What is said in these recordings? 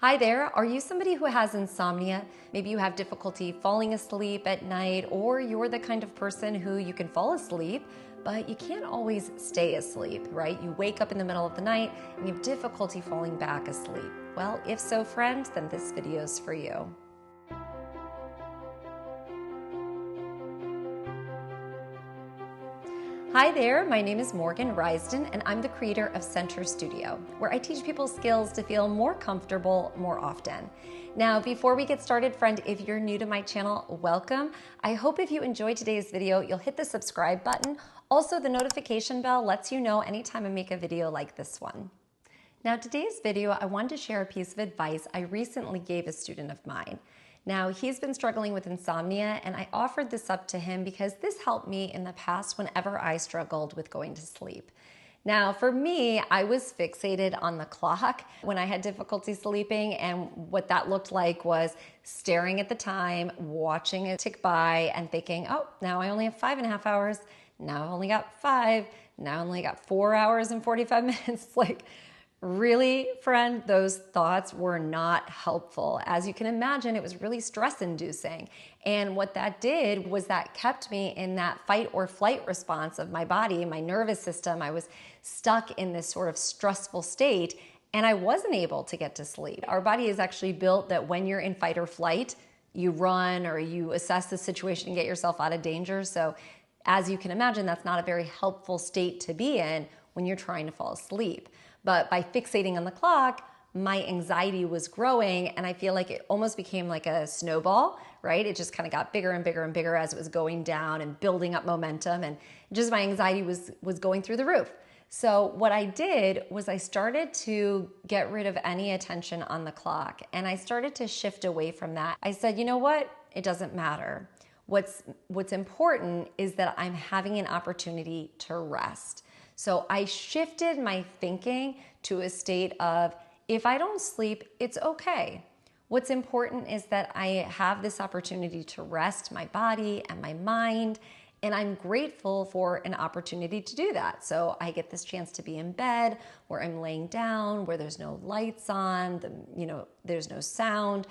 Hi there, are you somebody who has insomnia? Maybe you have difficulty falling asleep at night, or you're the kind of person who you can fall asleep, but you can't always stay asleep, right? You wake up in the middle of the night and you have difficulty falling back asleep. Well, if so, friend, then this video is for you. Hi there, my name is Morgan Risden, and I'm the creator of Center Studio, where I teach people skills to feel more comfortable more often. Now, before we get started, friend, if you're new to my channel, welcome. I hope if you enjoyed today's video, you'll hit the subscribe button. Also, the notification bell lets you know anytime I make a video like this one. Now, today's video, I wanted to share a piece of advice I recently gave a student of mine. Now, he's been struggling with insomnia, and I offered this up to him because this helped me in the past whenever I struggled with going to sleep. Now, for me, I was fixated on the clock when I had difficulty sleeping, and what that looked like was staring at the time, watching it tick by, and thinking, oh, now I only have 5.5 hours, now I've only got 5, now I only got 4 hours and 45 minutes. Really, friend, those thoughts were not helpful. As you can imagine, it was really stress-inducing. And what that did was that kept me in that fight or flight response of my body, my nervous system. I was stuck in this sort of stressful state, and I wasn't able to get to sleep. Our body is actually built that when you're in fight or flight, you run or you assess the situation and get yourself out of danger. So as you can imagine, that's not a very helpful state to be in when you're trying to fall asleep. But by fixating on the clock, my anxiety was growing, and I feel like it almost became like a snowball, right? It just kind of got bigger and bigger and bigger as it was going down and building up momentum, and just my anxiety was going through the roof. So what I did was I started to get rid of any attention on the clock, and I started to shift away from that. I said, you know what? It doesn't matter. What's important is that I'm having an opportunity to rest. So I shifted my thinking to a state of, if I don't sleep, it's okay. What's important is that I have this opportunity to rest my body and my mind, and I'm grateful for an opportunity to do that. So I get this chance to be in bed where I'm laying down, where there's no lights on, there's no sound.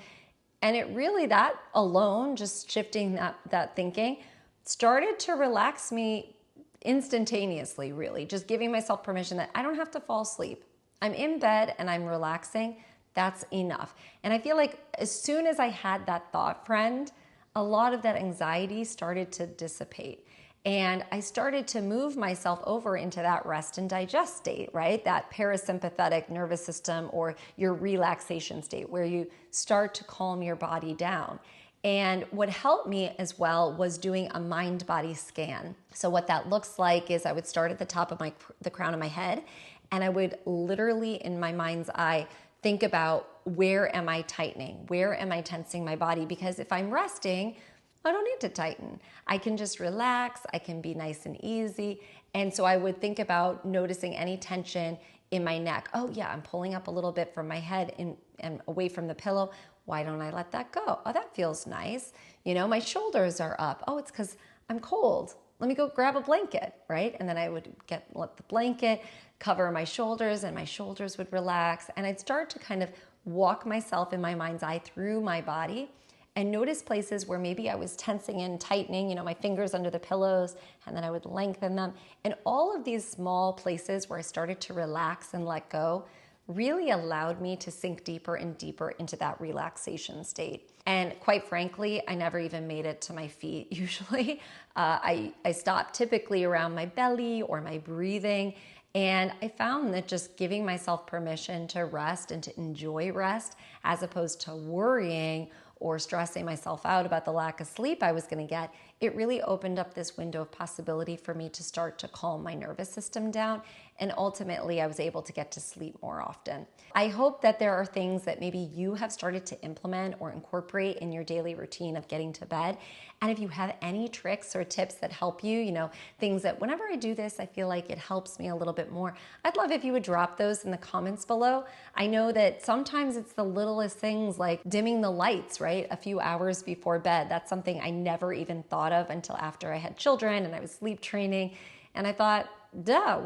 And it really, that alone, just shifting that thinking, started to relax me instantaneously, really, just giving myself permission that I don't have to fall asleep. I'm in bed and I'm relaxing. That's enough. And I feel like as soon as I had that thought, friend, a lot of that anxiety started to dissipate. And I started to move myself over into that rest and digest state, right? That parasympathetic nervous system, or your relaxation state, where you start to calm your body down. And what helped me as well was doing a mind-body scan. So what that looks like is I would start at the top of the crown of my head, and I would literally, in my mind's eye, think about, where am I tightening? Where am I tensing my body? Because if I'm resting, I don't need to tighten. I can just relax. I can be nice and easy. And so I would think about noticing any tension in my neck. Oh yeah, I'm pulling up a little bit from my head and away from the pillow. Why don't I let that go? Oh, that feels nice. My shoulders are up. Oh, it's because I'm cold. Let me go grab a blanket, right? And then I would let the blanket cover my shoulders, and my shoulders would relax. And I'd start to kind of walk myself in my mind's eye through my body and notice places where maybe I was tensing and tightening, my fingers under the pillows, and then I would lengthen them. And all of these small places where I started to relax and let go really allowed me to sink deeper and deeper into that relaxation state. And quite frankly, I never even made it to my feet usually. I stopped typically around my belly or my breathing. And I found that just giving myself permission to rest and to enjoy rest, as opposed to worrying or stressing myself out about the lack of sleep I was going to get, it really opened up this window of possibility for me to start to calm my nervous system down. And ultimately, I was able to get to sleep more often. I hope that there are things that maybe you have started to implement or incorporate in your daily routine of getting to bed. And if you have any tricks or tips that help you, things that whenever I do this, I feel like it helps me a little bit more, I'd love if you would drop those in the comments below. I know that sometimes it's the littlest things, like dimming the lights, right? A few hours before bed. That's something I never even thought of until after I had children and I was sleep training. And I thought, duh,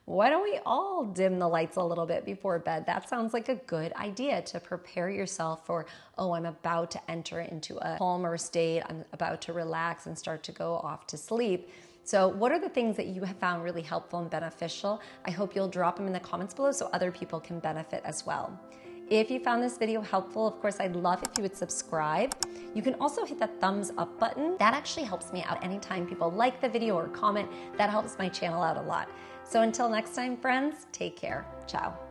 Why don't we all dim the lights a little bit before bed? That sounds like a good idea to prepare yourself for, oh, I'm about to enter into a calmer state. I'm about to relax and start to go off to sleep. So what are the things that you have found really helpful and beneficial? I hope you'll drop them in the comments below so other people can benefit as well. If you found this video helpful, of course, I'd love if you would subscribe. You can also hit that thumbs up button. That actually helps me out anytime people like the video or comment. That helps my channel out a lot. So until next time, friends, take care. Ciao.